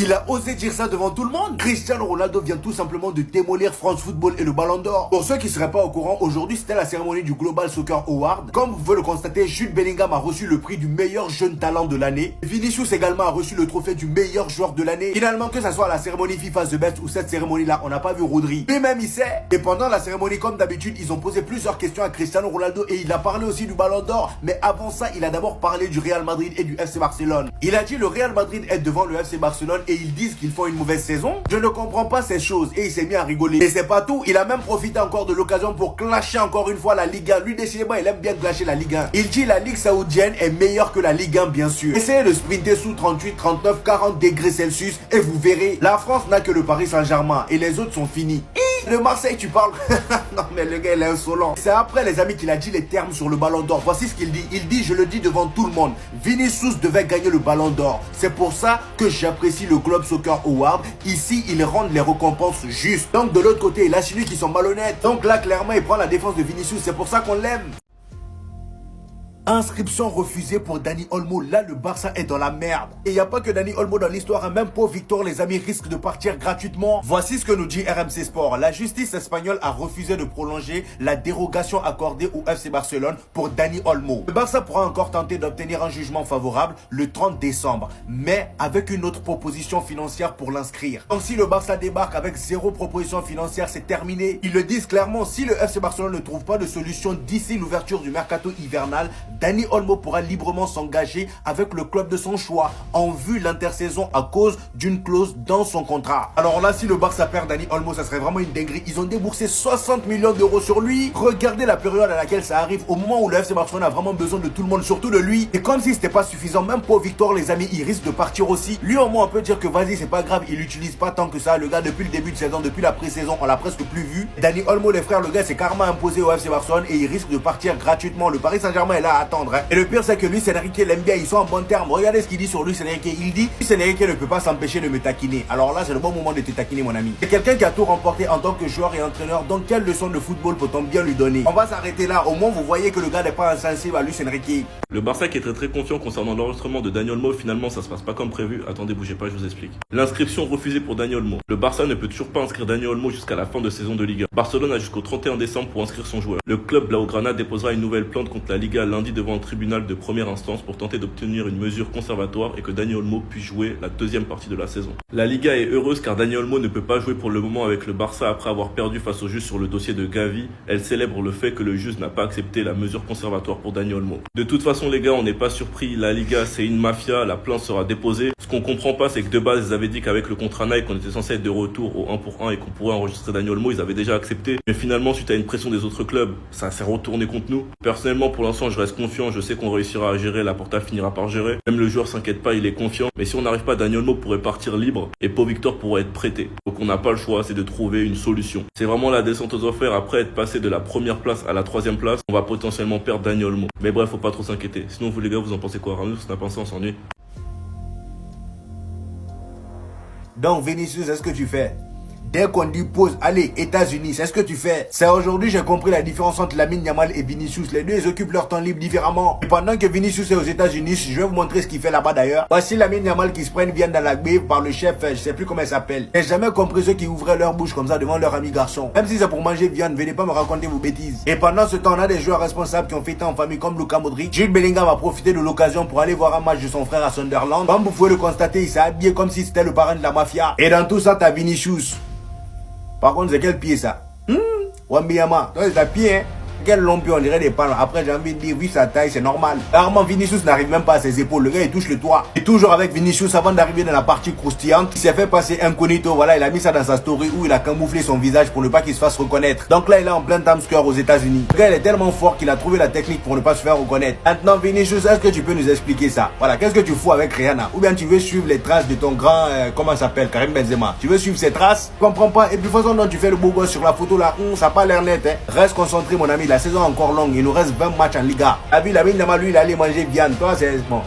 Il a osé dire ça devant tout le monde. Cristiano Ronaldo vient tout simplement de démolir France Football et le Ballon d'Or. Pour ceux qui ne seraient pas au courant, aujourd'hui c'était la cérémonie du Global Soccer Award. Comme vous pouvez le constater, Jude Bellingham a reçu le prix du meilleur jeune talent de l'année. Vinicius également a reçu le trophée du meilleur joueur de l'année. Finalement, que ce soit la cérémonie FIFA The Best ou cette cérémonie-là, on n'a pas vu Rodri. Lui-même il sait. Et pendant la cérémonie, comme d'habitude, ils ont posé plusieurs questions à Cristiano Ronaldo et il a parlé aussi du Ballon d'Or. Mais avant ça, il a d'abord parlé du Real Madrid et du FC Barcelone. Il a dit le Real Madrid est devant le FC Barcelone et ils disent qu'ils font une mauvaise saison. Je ne comprends pas ces choses et il s'est mis à rigoler. Et c'est pas tout, il a même profité encore de l'occasion pour clasher encore une fois la Ligue 1. Lui décidément il aime bien clasher la Ligue 1. Il dit la Ligue saoudienne est meilleure que la Ligue 1 bien sûr. Essayez de sprinter sous 38, 39, 40 degrés Celsius et vous verrez. La France n'a que le Paris Saint-Germain et les autres sont finis. De Marseille tu parles. Non mais le gars il est insolent. C'est après les amis qu'il a dit les termes sur le Ballon d'Or. Voici ce qu'il dit. Il dit, je le dis devant tout le monde, Vinicius devait gagner le Ballon d'Or. C'est pour ça que j'apprécie le Globe Soccer Award. Ici ils rendent les récompenses justes. Donc de l'autre côté il a celui qui sont malhonnêtes. Donc là clairement il prend la défense de Vinicius. C'est pour ça qu'on l'aime. Inscription refusée pour Dani Olmo. Là, le Barça est dans la merde. Et il n'y a pas que Dani Olmo dans l'histoire. Même pour Victor, les amis, risque de partir gratuitement. Voici ce que nous dit RMC Sport. La justice espagnole a refusé de prolonger la dérogation accordée au FC Barcelone pour Dani Olmo. Le Barça pourra encore tenter d'obtenir un jugement favorable le 30 décembre. Mais avec une autre proposition financière pour l'inscrire. Donc si le Barça débarque avec zéro proposition financière, c'est terminé. Ils le disent clairement. Si le FC Barcelone ne trouve pas de solution d'ici l'ouverture du mercato hivernal, Dani Olmo pourra librement s'engager avec le club de son choix en vue l'intersaison à cause d'une clause dans son contrat. Alors là, si le Barça perd Dani Olmo, ça serait vraiment une dinguerie. Ils ont déboursé 60 millions d'euros sur lui. Regardez la période à laquelle ça arrive, au moment où le FC Barcelone a vraiment besoin de tout le monde, surtout de lui. Et comme si c'était pas suffisant, même pour Victor, les amis, il risque de partir aussi. Lui, au moins, on peut dire que vas-y, c'est pas grave, il l'utilise pas tant que ça. Le gars, depuis le début de saison, depuis la pré-saison, on l'a presque plus vu. Dani Olmo, les frères, le gars s'est carrément imposé au FC Barcelone et il risque de partir gratuitement. Le Paris Saint-Germain est là à attendre. Et le pire, c'est que Luis Enrique l'aime bien, ils sont en bon terme. Regardez ce qu'il dit sur Luis Enrique. Il dit, Luis Enrique ne peut pas s'empêcher de me taquiner. Alors là, c'est le bon moment de te taquiner, mon ami. C'est quelqu'un qui a tout remporté en tant que joueur et entraîneur. Donc, quelle leçon de football peut-on bien lui donner? On va s'arrêter là. Au moins, vous voyez que le gars n'est pas insensible à Luis Enrique. Le Barça qui est très confiant concernant l'enregistrement de Dani Olmo, finalement ça se passe pas comme prévu. Attendez, bougez pas, je vous explique. L'inscription refusée pour Dani Olmo. Le Barça ne peut toujours pas inscrire Dani Olmo jusqu'à la fin de saison de Liga. Barcelone a jusqu'au 31 décembre pour inscrire son joueur. Le club Blaugrana déposera une nouvelle plainte contre la Liga lundi devant un tribunal de première instance pour tenter d'obtenir une mesure conservatoire et que Dani Olmo puisse jouer la deuxième partie de la saison. La Liga est heureuse car Dani Olmo ne peut pas jouer pour le moment avec le Barça après avoir perdu face au juge sur le dossier de Gavi. Elle célèbre le fait que le juge n'a pas accepté la mesure conservatoire pour Dani Olmo. De toute façon les gars, on n'est pas surpris, la Liga c'est une mafia, la plainte sera déposée. Ce qu'on comprend pas, c'est que de base ils avaient dit qu'avec le contrat Nike on était censé être de retour au 1 pour 1 et qu'on pourrait enregistrer Dani Olmo, ils avaient déjà accepté. Mais finalement suite à une pression des autres clubs, ça s'est retourné contre nous. Personnellement pour l'instant je reste confiant, je sais qu'on réussira à gérer, la Porta finira par gérer. Même le joueur s'inquiète pas, il est confiant. Mais si on n'arrive pas, Dani Olmo pourrait partir libre et Pau Victor pourrait être prêté. Donc on n'a pas le choix, c'est de trouver une solution. C'est vraiment la descente aux enfers. Après être passé de la première place à la troisième place, on va potentiellement perdre Dani Olmo. Mais bref, faut pas trop s'inquiéter. Sinon vous les gars, vous en pensez quoi? Ramon, Snap, on s'ennuie. Donc Vinicius, est-ce que tu fais? Dès qu'on dit pause, allez, États-Unis, c'est ce que tu fais. C'est aujourd'hui j'ai compris la différence entre Lamine Yamal et Vinicius. Les deux, ils occupent leur temps libre différemment. Et pendant que Vinicius est aux États-Unis, je vais vous montrer ce qu'il fait là-bas d'ailleurs. Voici Lamine Yamal qui se prennent viande dans la baie par le chef, je sais plus comment il s'appelle. J'ai jamais compris ceux qui ouvraient leur bouche comme ça devant leur ami garçon. Même si c'est pour manger viande, venez pas me raconter vos bêtises. Et pendant ce temps, on a des joueurs responsables qui ont fêté en famille comme Luka Modric. Jude Bellingham a profité de l'occasion pour aller voir un match de son frère à Sunderland. Comme vous pouvez le constater, il s'est habillé comme si c'était le parrain de la mafia. Et dans tout ça, t'as Vinicius. Par contre, c'est quel pied ça? Wambiyama. Donc, c'est un pied, hein? Quel long pied, on dirait des palmes. Après, j'ai envie de dire, vu sa taille, c'est normal. Rarement, Vinicius n'arrive même pas à ses épaules. Le gars, il touche le toit. Et toujours avec Vinicius, avant d'arriver dans la partie croustillante, il s'est fait passer incognito. Voilà, il a mis ça dans sa story où il a camouflé son visage pour ne pas qu'il se fasse reconnaître. Donc là, il est en plein Times Square aux États-Unis. Le gars, il est tellement fort qu'il a trouvé la technique pour ne pas se faire reconnaître. Maintenant, Vinicius, est-ce que tu peux nous expliquer ça? Voilà, qu'est-ce que tu fous avec Rihanna? Ou bien tu veux suivre les traces de ton grand, comment ça s'appelle, Karim Benzema? Tu veux suivre ses traces? Je comprends pas. Et puis, façon dont tu fais le beau gosse sur la photo là, ça n'a pas l'air net, hein. Reste concentré, mon ami. La saison est encore longue. Il nous reste 20 matchs en Liga. La vie, Lamine Yamal, lui, il allait manger viande. Toi, c'est bon.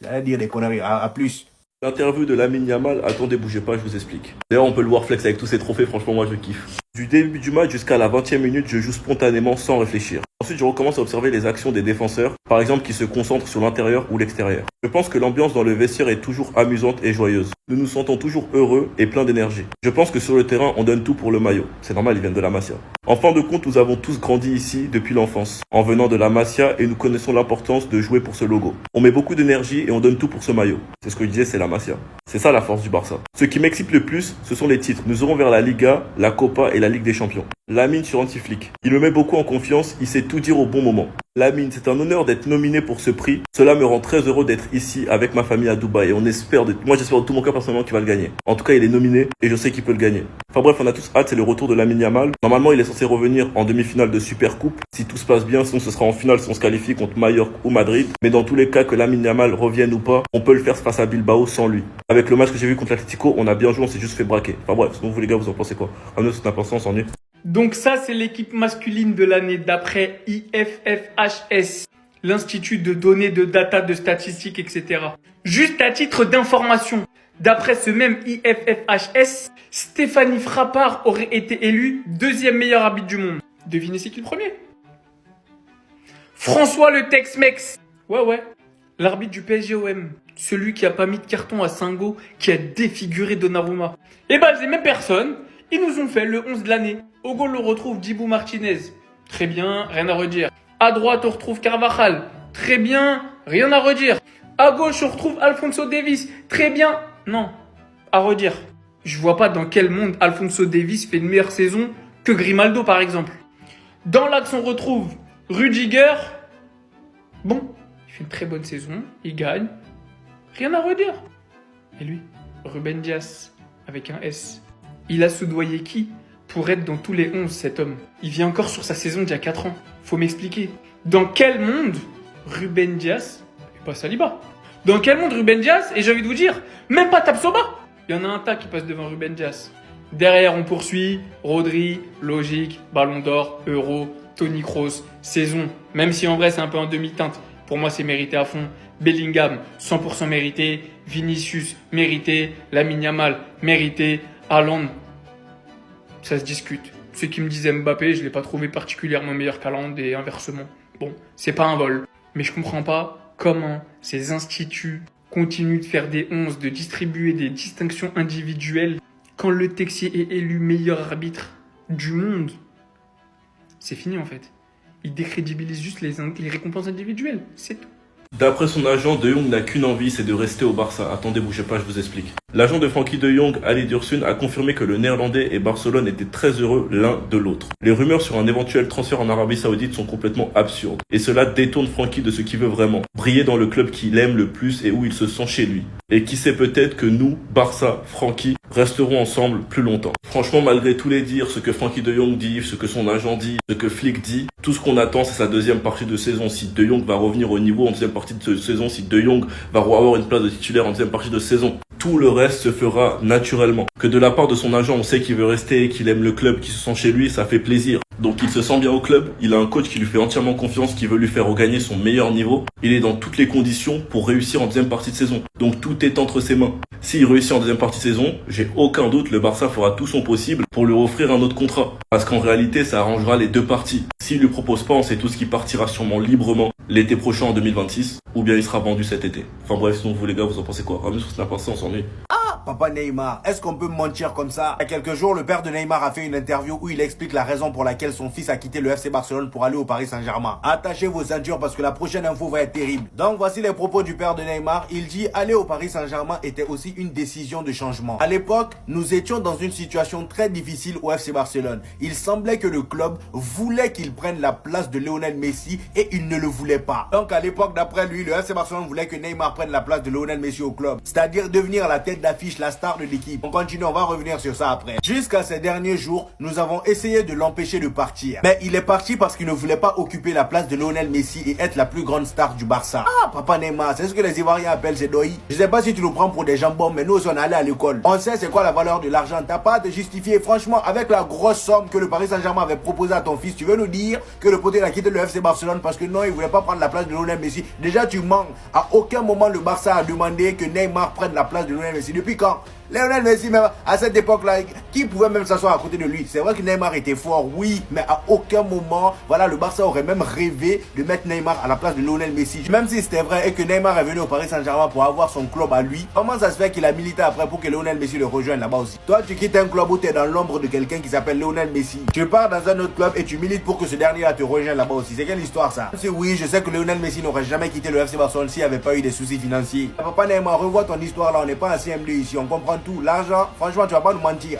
J'allais dire des conneries. À plus. L'interview de Lamine Yamal, attendez, bougez pas, je vous explique. D'ailleurs, on peut le voir flex avec tous ses trophées, franchement, moi je kiffe. Du début du match jusqu'à la 20e minute, je joue spontanément sans réfléchir. Ensuite, je recommence à observer les actions des défenseurs, par exemple qui se concentrent sur l'intérieur ou l'extérieur. Je pense que l'ambiance dans le vestiaire est toujours amusante et joyeuse. Nous nous sentons toujours heureux et pleins d'énergie. Je pense que sur le terrain, on donne tout pour le maillot. C'est normal, ils viennent de la Masia. En fin de compte, nous avons tous grandi ici depuis l'enfance, en venant de la Masia, et nous connaissons l'importance de jouer pour ce logo. On met beaucoup d'énergie et on donne tout pour ce maillot. C'est ce que je disais, c'est la Masia. C'est ça la force du Barça. Ce qui m'excite le plus, ce sont les titres. Nous aurons vers la Liga, la Copa et la Ligue des Champions. Lamine sur Antiflick. Il me met beaucoup en confiance, il sait tout dire au bon moment. Lamine, c'est un honneur d'être nominé pour ce prix. Cela me rend très heureux d'être ici avec ma famille à Dubaï et moi j'espère de tout mon cœur personnellement qu'il va le gagner. En tout cas, il est nominé et je sais qu'il peut le gagner. Enfin bref, on a tous hâte, c'est le retour de Lamine Yamal. Normalement, il est censé revenir en demi-finale de Supercoupe. Si tout se passe bien, sinon ce sera en finale si on se qualifie contre Mallorca ou Madrid. Mais dans tous les cas, que Lamine Yamal revienne ou pas, on peut le faire face à Bilbao sans lui. Avec le match que j'ai vu contre l'Atlético, on a bien joué, on s'est juste fait braquer. Enfin bref, sinon vous les gars, vous en pensez quoi? Ah non, c'est important, on s'ennuie. Donc ça, c'est l'équipe masculine de l'année d'après IFFHS, l'Institut de données de data, de statistiques, etc. Juste à titre d'information, d'après ce même IFFHS, Stéphanie Frappard aurait été élue deuxième meilleur arbitre du monde. Devinez c'est qui le premier? François le Tex-Mex. Ouais. L'arbitre du PSG-OM. Celui qui a pas mis de carton à Singo, qui a défiguré Donnarumma. Et bah, ces mêmes personnes, ils nous ont fait le 11 de l'année. Au goal, on retrouve Dibou Martinez. Très bien, rien à redire. À droite, on retrouve Carvajal. Très bien, rien à redire. À gauche, on retrouve Alphonso Davies. Très bien, non, à redire. Je vois pas dans quel monde Alphonso Davies fait une meilleure saison que Grimaldo, par exemple. Dans l'axe, on retrouve Rudiger. Bon, il fait une très bonne saison, il gagne. Rien à redire. Et lui, Ruben Dias, avec un S. Il a soudoyé qui pour être dans tous les 11, cet homme? Il vit encore sur sa saison d'il y a 4 ans. Faut m'expliquer. Dans quel monde Ruben Dias et pas Saliba? Dans quel monde Ruben Dias, et j'ai envie de vous dire, même pas Tapsoba? Il y en a un tas qui passe devant Ruben Dias. Derrière, on poursuit Rodri, logique, Ballon d'Or, Euro, Toni Kroos, saison. Même si en vrai, c'est un peu en demi-teinte. Pour moi, c'est mérité à fond. Bellingham, 100% mérité. Vinicius, mérité. Lamine Yamal, mérité. Haaland, ça se discute. Ceux qui me disaient Mbappé, je ne l'ai pas trouvé particulièrement meilleur qu'Haaland et inversement. Bon, c'est pas un vol. Mais je comprends pas comment ces instituts continuent de faire des 11, de distribuer des distinctions individuelles quand le Texier est élu meilleur arbitre du monde. C'est fini en fait. Ils décrédibilisent juste les récompenses individuelles, c'est tout. D'après son agent, De Jong n'a qu'une envie, c'est de rester au Barça. Attendez, bougez pas, je vous explique. L'agent de Frenkie de Jong, Ali Dursun, a confirmé que le Néerlandais et Barcelone étaient très heureux l'un de l'autre. Les rumeurs sur un éventuel transfert en Arabie Saoudite sont complètement absurdes. Et cela détourne Frenkie de ce qu'il veut vraiment. Briller dans le club qu'il aime le plus et où il se sent chez lui. Et qui sait peut-être que nous, Barça, Frenkie, resterons ensemble plus longtemps. Franchement, malgré tous les dires, ce que Frenkie de Jong dit, ce que son agent dit, ce que Flick dit, tout ce qu'on attend, c'est sa deuxième partie de saison. Si De Jong va revenir au niveau en deuxième partie de saison, si De Jong va avoir une place de titulaire en deuxième partie de saison, tout le reste se fera naturellement. Que de la part de son agent, on sait qu'il veut rester, qu'il aime le club, qu'il se sent chez lui, ça fait plaisir. Donc il se sent bien au club, il a un coach qui lui fait entièrement confiance, qui veut lui faire regagner son meilleur niveau. Il est dans toutes les conditions pour réussir en deuxième partie de saison. Donc tout est entre ses mains. S'il réussit en deuxième partie de saison, j'ai aucun doute, le Barça fera tout son possible pour lui offrir un autre contrat. Parce qu'en réalité, ça arrangera les deux parties. S'il lui propose pas, on sait tous qu'il partira sûrement librement l'été prochain en 2026, ou bien il sera vendu cet été. Enfin bref, sinon vous les gars, vous en pensez quoi? Ramenez sur Snap, on s'ennuie. Papa Neymar, est-ce qu'on peut mentir comme ça? Il y a quelques jours, le père de Neymar a fait une interview où il explique la raison pour laquelle son fils a quitté le FC Barcelone pour aller au Paris Saint-Germain. Attachez vos ceintures parce que la prochaine info va être terrible. Donc voici les propos du père de Neymar. Il dit aller au Paris Saint-Germain était aussi une décision de changement. À l'époque, nous étions dans une situation très difficile au FC Barcelone. Il semblait que le club voulait qu'il prenne la place de Lionel Messi et il ne le voulait pas. Donc à l'époque, d'après lui, le FC Barcelone voulait que Neymar prenne la place de Lionel Messi au club. C'est-à-dire devenir la tête d'affiche, la star de l'équipe. On continue, on va revenir sur ça après. Jusqu'à ces derniers jours, nous avons essayé de l'empêcher de partir. Mais il est parti parce qu'il ne voulait pas occuper la place de Lionel Messi et être la plus grande star du Barça. Papa Neymar, c'est ce que les Ivoiriens appellent ces doi. Je sais pas si tu nous prends pour des jambons, mais nous aussi on allait à l'école. On sait c'est quoi la valeur de l'argent. T'as pas à te justifier. Franchement, avec la grosse somme que le Paris Saint-Germain avait proposé à ton fils, tu veux nous dire que le poté a quitté le FC Barcelone parce que non, il voulait pas prendre la place de Lionel Messi. Déjà, tu mens. À aucun moment le Barça a demandé que Neymar prenne la place de Lionel Messi. Depuis quand quand? Lionel Messi, même à cette époque-là, qui pouvait même s'asseoir à côté de lui? C'est vrai que Neymar était fort, oui, mais à aucun moment, voilà, le Barça aurait même rêvé de mettre Neymar à la place de Lionel Messi. Même si c'était vrai et que Neymar est venu au Paris Saint-Germain pour avoir son club à lui, comment ça se fait qu'il a milité après pour que Lionel Messi le rejoigne là-bas aussi? Toi, tu quittes un club où tu es dans l'ombre de quelqu'un qui s'appelle Lionel Messi. Tu pars dans un autre club et tu milites pour que ce dernier-là te rejoigne là-bas aussi. C'est quelle histoire ça? Oui, je sais que Lionel Messi n'aurait jamais quitté le FC Barcelone s'il n'y avait pas eu des soucis financiers. Papa Neymar, revois ton histoire là, on n'est pas en CM2 ici, on comprend tout. L'argent, franchement, tu vas pas nous mentir.